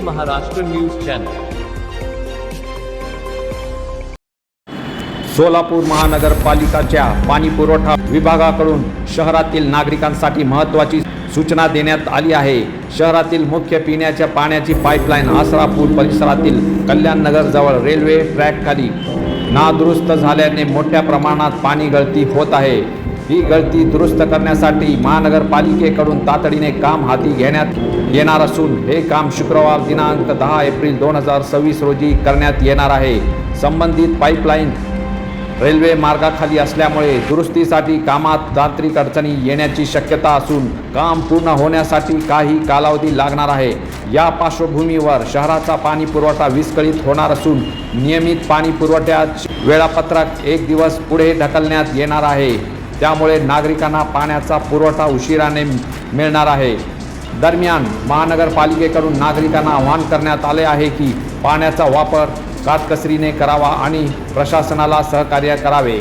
Maharashtra news channel. Solapur महानगरपालिकाच्या पाणीपुरवठा विभागाकडून शहरातील नागरिकांसाठी महत्त्वाची सूचना देण्यात आली आहे। शहरातील मुख्य पिण्याच्या पाण्याची पाईपलाईन आसरा पूल परिसरातील कल्याणनगर जवळ रेल्वे ट्रॅकखाली नादुरुस्त झाल्याने मोठ्या प्रमाणात पाणी गळती होत आहे। ही गळती दुरुस्त करण्यासाठी महानगरपालिकेकडून तातडीने काम हाती घेण्यात येणार असून हे काम शुक्रवार दिनांक 10 एप्रिल 2026 रोजी करण्यात येणार आहे। संबंधित पाईपलाईन रेल्वे मार्गाखाली असल्यामुळे दुरुस्तीसाठी कामात तांत्रिक अडचणी येण्याची शक्यता असून काम पूर्ण होण्यासाठी काही कालावधी लागणार आहे। या पार्श्वभूमीवर शहराचा पाणी पुरवठा विस्कळीत होणार असून नियमित पाणी पुरवठ्याचे वेळापत्रक एक दिवस पुढे ढकलण्यात येणार आहे। त्यामुळे नागरिकांना पाण्याचा पुरवठा उशिराने मिळणार आहे। दरम्यान महानगरपालिकेकडून नागरिकांना आवाहन करण्यात आले आहे की पाण्याचा वापर काटकसरीने करावा आणि प्रशासनाला सहकार्य करावे।